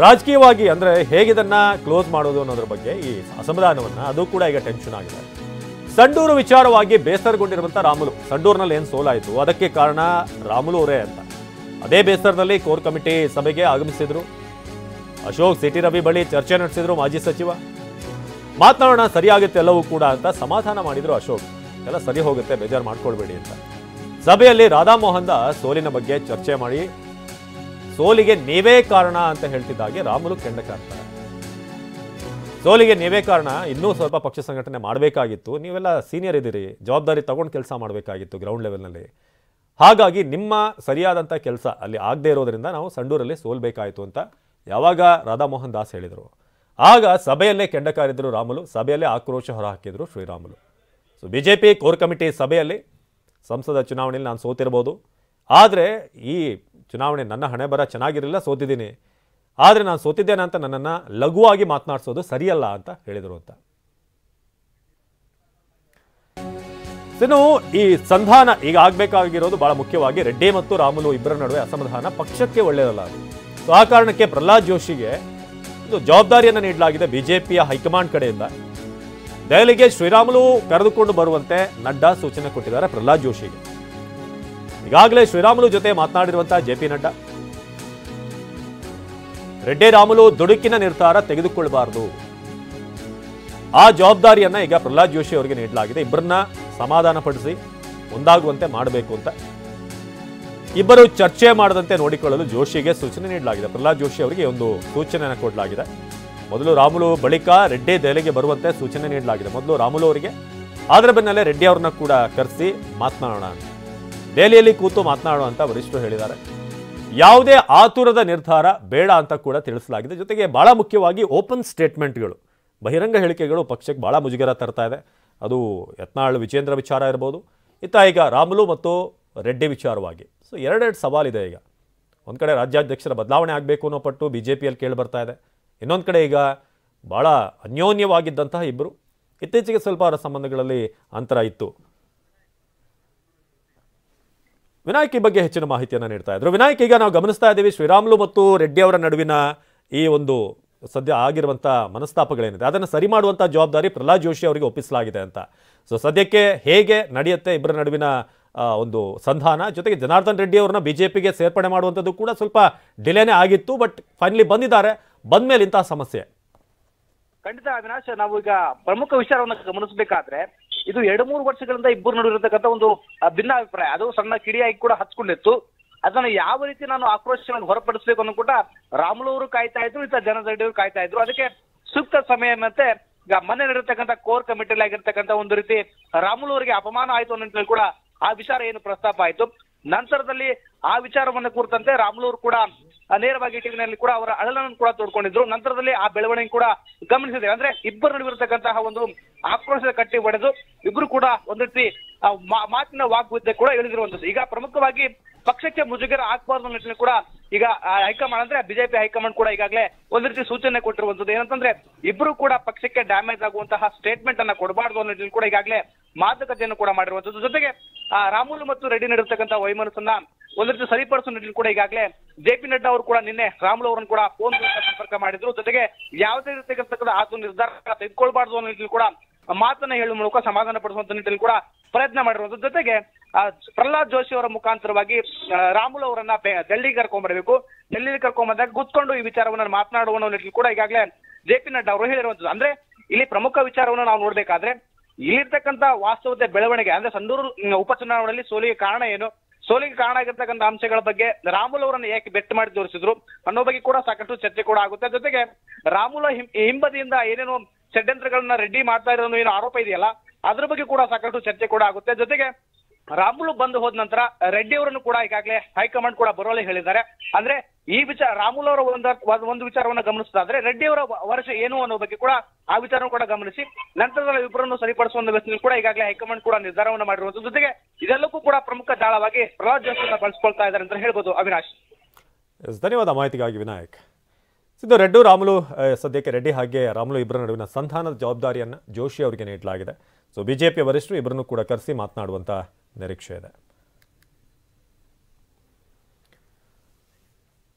ರಾಜಕೀಯವಾಗಿ ಅಂದರೆ ಹೇಗಿದನ್ನ ಕ್ಲೋಸ್ ಮಾಡೋದು ಅನ್ನೋದ್ರ ಬಗ್ಗೆ ಈ ಅಸಮಾಧಾನವನ್ನು ಅದು ಕೂಡ ಈಗ ಟೆನ್ಷನ್ ಆಗಿದೆ. ಸಂಡೂರು ವಿಚಾರವಾಗಿ ಬೇಸರಗೊಂಡಿರುವಂಥ ರಾಮುಲು, ಸಂಡೂರಿನಲ್ಲಿ ಏನು ಸೋಲಾಯಿತು ಅದಕ್ಕೆ ಕಾರಣ ರಾಮುಲು ಅವರೇ ಅಂತ ಅದೇ ಬೇಸರದಲ್ಲಿ ಕೋರ್ ಕಮಿಟಿ ಸಭೆಗೆ ಆಗಮಿಸಿದ್ರು. ಅಶೋಕ್ ಸಿಟಿ ರವಿ ಬಳಿ ಚರ್ಚೆ ನಡೆಸಿದ್ರು ಮಾಜಿ ಸಚಿವ. ಮಾತನಾಡೋಣ, ಸರಿಯಾಗುತ್ತೆ ಎಲ್ಲವೂ ಕೂಡ ಅಂತ ಸಮಾಧಾನ ಮಾಡಿದ್ರು ಅಶೋಕ್. ಎಲ್ಲ ಸರಿ ಹೋಗುತ್ತೆ, ಬೇಜಾರು ಮಾಡ್ಕೊಳ್ಬೇಡಿ ಅಂತ. ಸಭೆಯಲ್ಲಿ ರಾಧಾಮೋಹನ್ ದಾಸ್ ಸೋಲಿನ ಬಗ್ಗೆ ಚರ್ಚೆ ಮಾಡಿ ಸೋಲಿಗೆ ನೀವೇ ಕಾರಣ ಅಂತ ಹೇಳ್ತಿದ್ದಾಗೆ ರಾಮುಲು ಕೆಂಡ ಕಾರ್ತಾರೆ. ಸೋಲಿಗೆ ನೀವೇ ಕಾರಣ, ಇನ್ನೂ ಸ್ವಲ್ಪ ಪಕ್ಷ ಸಂಘಟನೆ ಮಾಡಬೇಕಾಗಿತ್ತು, ನೀವೆಲ್ಲ ಸೀನಿಯರ್ ಇದ್ದೀರಿ, ಜವಾಬ್ದಾರಿ ತಗೊಂಡು ಕೆಲಸ ಮಾಡಬೇಕಾಗಿತ್ತು ಗ್ರೌಂಡ್ ಲೆವೆಲ್ನಲ್ಲಿ. ಹಾಗಾಗಿ ನಿಮ್ಮ ಸರಿಯಾದಂಥ ಕೆಲಸ ಅಲ್ಲಿ ಆಗದೆ ಇರೋದ್ರಿಂದ ನಾವು ಸಂಡೂರಲ್ಲಿ ಸೋಲ್ಬೇಕಾಯಿತು ಅಂತ ಯಾವಾಗ ರಾಧಾಮೋಹನ್ ದಾಸ್ ಹೇಳಿದರು, ಆಗ ಸಭೆಯಲ್ಲೇ ಕೆಂಡ ಕಾರಿದ್ರು ರಾಮುಲು. ಸಭೆಯಲ್ಲೇ ಆಕ್ರೋಶ ಹೊರಹಾಕಿದ್ರು Sriramulu. So BJP core committee ಸಭೆಯಲ್ಲಿ ಸಂಸದ ಚುನಾವಣೆಯಲ್ಲಿ ನಾನು ಸೋತಿರ್ಬೋದು, ಆದರೆ ಈ ಚುನಾವಣೆ ನನ್ನ ಹಣೆ ಬರ ಚೆನ್ನಾಗಿರಲಿಲ್ಲ, ಸೋತಿದ್ದೀನಿ, ಆದರೆ ನಾನು ಸೋತಿದ್ದೇನೆ ಅಂತ ನನ್ನನ್ನು ಲಘುವಾಗಿ ಮಾತನಾಡಿಸೋದು ಸರಿಯಲ್ಲ ಅಂತ ಹೇಳಿದರು ಅಂತ. ಇನ್ನು ಈ ಸಂಧಾನ ಈಗ ಆಗಬೇಕಾಗಿರೋದು ಬಹಳ ಮುಖ್ಯವಾಗಿ ರೆಡ್ಡಿ ಮತ್ತು ರಾಮುಲು ಇಬ್ಬರ ನಡುವೆ ಅಸಮಾಧಾನ ಪಕ್ಷಕ್ಕೆ ಒಳ್ಳೆಯದಲ್ಲ. ಸೊ ಆ ಕಾರಣಕ್ಕೆ ಪ್ರಹ್ಲಾದ್ ಜೋಶಿಗೆ ಒಂದು ಜವಾಬ್ದಾರಿಯನ್ನು ನೀಡಲಾಗಿದೆ ಬಿಜೆಪಿಯ ಹೈಕಮಾಂಡ್ ಕಡೆಯಿಂದ. ದೆಹಲಿಗೆ ಶ್ರೀರಾಮುಲು ಕರೆದುಕೊಂಡು ಬರುವಂತೆ ನಡ್ಡಾ ಸೂಚನೆ ಕೊಟ್ಟಿದ್ದಾರೆ ಪ್ರಹ್ಲಾದ್ ಜೋಶಿಗೆ. ಈಗಾಗಲೇ ಶ್ರೀರಾಮುಲು ಜೊತೆ ಮಾತನಾಡಿರುವಂತಹ ಜೆ ಪಿ ನಡ್ಡಾ, ರೆಡ್ಡಿ ರಾಮುಲು ದುಡುಕಿನ ನಿರ್ಧಾರ ತೆಗೆದುಕೊಳ್ಳಬಾರದು, ಆ ಜವಾಬ್ದಾರಿಯನ್ನ ಈಗ ಪ್ರಹ್ಲಾದ್ ಜೋಶಿ ಅವರಿಗೆ ನೀಡಲಾಗಿದೆ. ಇಬ್ಬರನ್ನ ಸಮಾಧಾನ ಪಡಿಸಿ ಒಂದಾಗುವಂತೆ ಮಾಡಬೇಕು ಅಂತ, ಇಬ್ಬರು ಚರ್ಚೆ ಮಾಡದಂತೆ ನೋಡಿಕೊಳ್ಳಲು ಜೋಶಿಗೆ ಸೂಚನೆ ನೀಡಲಾಗಿದೆ. ಪ್ರಹ್ಲಾದ್ ಜೋಶಿ ಅವರಿಗೆ ಒಂದು ಸೂಚನೆಯನ್ನು ಕೊಡಲಾಗಿದೆ. ಮೊದಲು ರಾಮುಲು, ಬಳಿಕ ರೆಡ್ಡಿ ದೆಹಲಿಗೆ ಬರುವಂತೆ ಸೂಚನೆ ನೀಡಲಾಗಿದೆ. ಮೊದಲು ರಾಮುಲು ಅವರಿಗೆ, ಅದರ ಬೆನ್ನಲ್ಲೇ ರೆಡ್ಡಿ ಅವ್ರನ್ನ ಕೂಡ ಕರೆಸಿ ಮಾತನಾಡೋಣ ಅಂತ, ದೆಹಲಿಯಲ್ಲಿ ಕೂತು ಮಾತನಾಡೋಣ ಅಂತ ವರಿಷ್ಠರು ಹೇಳಿದ್ದಾರೆ. ಯಾವುದೇ ಆತುರದ ನಿರ್ಧಾರ ಬೇಡ ಅಂತ ಕೂಡ ತಿಳಿಸಲಾಗಿದೆ. ಜೊತೆಗೆ ಬಹಳ ಮುಖ್ಯವಾಗಿ ಓಪನ್ ಸ್ಟೇಟ್ಮೆಂಟ್ಗಳು, ಬಹಿರಂಗ ಹೇಳಿಕೆಗಳು ಪಕ್ಷಕ್ಕೆ ಬಹಳ ಮುಜುಗರ ತರ್ತಾ ಇದೆ. ಅದು ಯತ್ನಾಳ್ ವಿಜೇಂದ್ರ ವಿಚಾರ ಇರ್ಬೋದು, ಇತ್ತ ಈಗ ರಾಮುಲು ಮತ್ತು ರೆಡ್ಡಿ ವಿಚಾರವಾಗಿ. ಸೊ ಎರಡೆರಡು ಸವಾಲಿದೆ ಈಗ. ಒಂದು ಕಡೆ ರಾಜ್ಯಾಧ್ಯಕ್ಷರ ಬದಲಾವಣೆ ಆಗಬೇಕು ಅನ್ನೋ ಪಟ್ಟು ಬಿಜೆಪಿಯಲ್ಲಿ ಕೇಳಿ ಬರ್ತಾ ಇದೆ. ಇನ್ನೊಂದು ಕಡೆ ಈಗ ಭಾಳ ಅನ್ಯೋನ್ಯವಾಗಿದ್ದಂತಹ ಇಬ್ಬರು, ಇತ್ತೀಚೆಗೆ ಸ್ವಲ್ಪ ಅವರ ಸಂಬಂಧಗಳಲ್ಲಿ ಅಂತರ ಇತ್ತು. ವಿನಾಯಕ್ ಈ ಬಗ್ಗೆ ಹೆಚ್ಚಿನ ಮಾಹಿತಿಯನ್ನು ನೀಡ್ತಾ ಇದ್ರು. ವಿನಾಯಕ್, ಈಗ ನಾವು ಗಮನಿಸ್ತಾ ಇದ್ದೀವಿ ಶ್ರೀರಾಮುಲು ಮತ್ತು ರೆಡ್ಡಿ ಅವರ ನಡುವಿನ ಈ ಒಂದು ಸದ್ಯ ಆಗಿರುವಂಥ ಮನಸ್ತಾಪಗಳೇನಿದೆ ಅದನ್ನು ಸರಿ ಮಾಡುವಂಥ ಜವಾಬ್ದಾರಿ ಪ್ರಹ್ಲಾದ್ ಜೋಶಿ ಅವರಿಗೆ ಒಪ್ಪಿಸಲಾಗಿದೆ ಅಂತ. ಸೊ ಸದ್ಯಕ್ಕೆ ಹೇಗೆ ನಡೆಯುತ್ತೆ ಇಬ್ಬರ ನಡುವಿನ ಒಂದು ಸಂಧಾನ, ಜೊತೆಗೆ ಜನಾರ್ದನ್ ರೆಡ್ಡಿ ಅವ್ರನ್ನ ಬಿಜೆಪಿಗೆ ಸೇರ್ಪಡೆ ಮಾಡುವಂಥದ್ದು ಕೂಡ ಸ್ವಲ್ಪ ಡಿಲೇನೇ ಆಗಿತ್ತು, ಬಟ್ ಫೈನಲಿ ಬಂದಿದ್ದಾರೆ. ಬಂದ್ಮೇಲೆ ಇಂತಹ ಸಮಸ್ಯೆ ಖಂಡಿತ ಅವಿನಾಶ್, ನಾವು ಈಗ ಪ್ರಮುಖ ವಿಚಾರವನ್ನು ಗಮನಿಸಬೇಕಾದ್ರೆ ಇದು 2-3 ವರ್ಷಗಳಿಂದ ಇಬ್ಬರು ನಡುವಿರತಕ್ಕಂಥ ಒಂದು ಭಿನ್ನಾಭಿಪ್ರಾಯ, ಅದು ಸಣ್ಣ ಕಿಡಿಯಾಗಿ ಕೂಡ ಹಚ್ಕೊಂಡಿತ್ತು. ಅದನ್ನ ಯಾವ ರೀತಿ ನಾನು ಆಕ್ರೋಶವನ್ನು ಹೊರಪಡಿಸಬೇಕು ಅನ್ನೋ ಕೂಡ ರಾಮುಲು ಅವರು ಕಾಯ್ತಾ ಇದ್ರು, ಇತ್ತ ಜನಾರ್ದನ್ ರೆಡ್ಡಿ ಅವರು ಕಾಯ್ತಾ ಇದ್ರು. ಅದಕ್ಕೆ ಸೂಕ್ತ ಸಮಯ ಮತ್ತೆ ಈಗ ಮೊನ್ನೆ ನಡೆದಿರ್ತಕ್ಕಂಥ ಕೋರ್ ಕಮಿಟಿಯಲ್ಲಿ ಆಗಿರ್ತಕ್ಕಂಥ ಒಂದು ರೀತಿ ರಾಮುಲು ಅವರಿಗೆ ಅಪಮಾನ ಆಯ್ತು ಅನ್ನೋ ಕೂಡ ಆ ವಿಚಾರ ಏನು ಪ್ರಸ್ತಾಪ ಆಯ್ತು. ನಂತರದಲ್ಲಿ ಆ ವಿಚಾರವನ್ನು ಕುರಿತಂತೆ ರಾಮುಲು ಅವರು ಕೂಡ ನೇರವಾಗಿ ಟಿವಿನಲ್ಲಿ ಕೂಡ ಅವರ ಅಳಲನ್ನು ಕೂಡ ತೋಡ್ಕೊಂಡಿದ್ರು. ನಂತರದಲ್ಲಿ ಆ ಬೆಳವಣಿಗೆ ಕೂಡ ಗಮನಿಸಿದೆ. ಅಂದ್ರೆ ಇಬ್ಬರು ನಡುವಿರತಕ್ಕಂತಹ ಒಂದು ಆಕ್ರೋಶದ ಕಟ್ಟಿ ಒಡೆದು ಇಬ್ರು ಕೂಡ ಒಂದು ರೀತಿ ಮಾತಿನ ವಾಗ್ಯುದ್ಧ ಕೂಡ ಇಳಿದಿರುವಂತದ್ದು. ಈಗ ಪ್ರಮುಖವಾಗಿ ಪಕ್ಷಕ್ಕೆ ಮುಜುಗರ ಆಗ್ಬಾರ್ದು ಅನ್ನೋ ನಿಟ್ಟಿನಲ್ಲಿ ಕೂಡ ಈಗ ಹೈಕಮಾಂಡ್ ಅಂದ್ರೆ ಬಿಜೆಪಿ ಹೈಕಮಾಂಡ್ ಕೂಡ ಈಗಾಗಲೇ ಒಂದು ರೀತಿ ಸೂಚನೆ ಕೊಟ್ಟಿರುವಂತದ್ದು. ಏನಂತಂದ್ರೆ ಇಬ್ರು ಕೂಡ ಪಕ್ಷಕ್ಕೆ ಡ್ಯಾಮೇಜ್ ಆಗುವಂತಹ ಸ್ಟೇಟ್ಮೆಂಟ್ ಅನ್ನ ಕೊಡಬಾರ್ದು ಅನ್ನೋ ನಿಟ್ಟಿನಲ್ಲಿ ಕೂಡ ಈಗಾಗಲೇ ಮಾತುಕತೆಯನ್ನು ಕೂಡ ಮಾಡಿರುವಂತದ್ದು. ಜೊತೆಗೆ ರಾಮುಲು ಮತ್ತು ರೆಡ್ಡಿ ನಡೆರ್ತಕ್ಕಂಥ ವೈಮನಸ್ಸನ್ನ ಒಂದು ರೀತಿ ಸರಿಪಡಿಸುವ ನಿಟ್ಟಿನಲ್ಲಿ ಕೂಡ ಈಗಾಗಲೇ ಜೆ ಪಿ ನಡ್ಡಾ ಅವರು ಕೂಡ ನಿನ್ನೆ ರಾಮುಲು ಅವರನ್ನು ಕೂಡ ಫೋನ್ ಸಂಪರ್ಕ ಮಾಡಿದ್ರು. ಜೊತೆಗೆ ಯಾವುದೇ ರೀತಿಯಾಗಿರ್ತಕ್ಕಂಥ ಆತು ನಿರ್ಧಾರ ತೆಗೆದುಕೊಳ್ಬಾರ್ದು ಅನ್ನೋ ನಿಟ್ಟಿನಲ್ಲಿ ಕೂಡ ಮಾತನ್ನ ಹೇಳುವ ಮೂಲಕ ಸಮಾಧಾನ ಪಡಿಸುವಂತ ನಿಟ್ಟಿನಲ್ಲಿ ಕೂಡ ಪ್ರಯತ್ನ ಮಾಡಿರುವಂತದ್ದು. ಜೊತೆಗೆ ಪ್ರಹ್ಲಾದ್ ಜೋಶಿ ಅವರ ಮುಖಾಂತರವಾಗಿ ರಾಮುಲು ಅವರನ್ನ ಡೆಲ್ಲಿಗೆ ಕರ್ಕೊಂಡ್ಬರ್ಬೇಕು, ಡೆಲ್ಲಿಗೆ ಕರ್ಕೊಂಡ್ಬಂದಾಗ ಕೂತ್ಕೊಂಡು ಈ ವಿಚಾರವನ್ನ ಮಾತನಾಡುವ ನಿಟ್ಟಿನಲ್ಲಿ ಕೂಡ ಈಗಾಗಲೇ ಜೆ ಪಿ ನಡ್ಡಾ ಅವರು ಹೇಳಿರುವಂತದ್ದು. ಅಂದ್ರೆ ಇಲ್ಲಿ ಪ್ರಮುಖ ವಿಚಾರವನ್ನು ನಾವು ನೋಡ್ಬೇಕಾದ್ರೆ ಇಲ್ಲಿರ್ತಕ್ಕಂಥ ವಾಸ್ತವತೆ ಬೆಳವಣಿಗೆ, ಅಂದ್ರೆ ಸಂಡೂರು ಉಪಚುನಾವಣೆಯಲ್ಲಿ ಸೋಲಿಗೆ ಕಾರಣ ಏನು, ಸೋಲಿಗೆ ಕಾರಣ ಆಗಿರ್ತಕ್ಕಂಥ ಅಂಶಗಳ ಬಗ್ಗೆ ರಾಮುಲು ಅವರನ್ನು ಏಕೆ ಬೆಟ್ಟು ಮಾಡಿ ತೋರಿಸಿದ್ರು ಅನ್ನೋ ಬಗ್ಗೆ ಕೂಡ ಸಾಕಷ್ಟು ಚರ್ಚೆ ಕೂಡ ಆಗುತ್ತೆ. ಜೊತೆಗೆ ರಾಮುಲು ಹಿಂಬದಿಯಿಂದ ಏನೇನು ಷಡ್ಯಂತ್ರಗಳನ್ನ ರೆಡ್ಡಿ ಮಾಡ್ತಾ ಇರೋದು ಏನು ಆರೋಪ ಇದೆಯಲ್ಲ ಅದ್ರ ಬಗ್ಗೆ ಕೂಡ ಸಾಕಷ್ಟು ಚರ್ಚೆ ಕೂಡ ಆಗುತ್ತೆ. ಜೊತೆಗೆ ರಾಮುಲು ಬಂದು ಹೋದ ನಂತರ ರೆಡ್ಡಿ ಅವರನ್ನು ಕೂಡ ಈಗಾಗಲೇ ಹೈಕಮಾಂಡ್ ಕೂಡ ಬರೋಲೆ ಹೇಳಿದ್ದಾರೆ. ಅಂದ್ರೆ ಈ ವಿಚಾರ ರಾಮುಲು ಅವರ ಒಂದು ವಿಚಾರವನ್ನ ಗಮನಿಸೋದಾದ್ರೆ ರೆಡ್ಡಿ ಅವರ ವರ್ಷ ಏನು ಅನ್ನೋ ಬಗ್ಗೆ ಕೂಡ ಆ ವಿಚಾರ ಕೂಡ ಗಮನಿಸಿ ನಂತರದಲ್ಲಿ ಇಬ್ಬರನ್ನು ಸರಿಪಡಿಸುವ ವ್ಯವಸ್ಥೆ ಕೂಡ ಈಗಾಗಲೇ ಹೈಕಮಾಂಡ್ ಕೂಡ ನಿರ್ಧಾರವನ್ನು ಮಾಡಿರುವಂತ. ಜೊತೆಗೆ ಇದೆಲ್ಲಕ್ಕೂ ಕೂಡ ಪ್ರಮುಖ ದಾಳವಾಗಿ ಪ್ರಹ್ಲಾದ್ ಜೋಶಿಯನ್ನ ಬಳಸ್ಕೊಳ್ತಾ ಇದ್ದಾರೆ ಅಂತ ಹೇಳ್ಬೋದು. ಅವಿನಾಶ್, ಧನ್ಯವಾದ ಮಾಹಿತಿಗಾಗಿ ವಿನಾಯಕ್. ಸಿದ್ದು, ರೆಡ್ಡಿ ರಾಮುಲು ಸದ್ಯಕ್ಕೆ ರೆಡ್ಡಿ ಹಾಗೆ ರಾಮುಲು ಇಬ್ಬರ ನಡುವಿನ ಸಂಧಾನದ ಜವಾಬ್ದಾರಿಯನ್ನು ಜೋಶಿ ಅವರಿಗೆ ನೀಡಲಾಗಿದೆ. ಸೊ ಬಿಜೆಪಿ ವರಿಷ್ಠರು ಇಬ್ಬರನ್ನು ಕೂಡ ಕರೆಸಿ ಮಾತನಾಡುವಂಥ ನಿರೀಕ್ಷೆ ಇದೆ.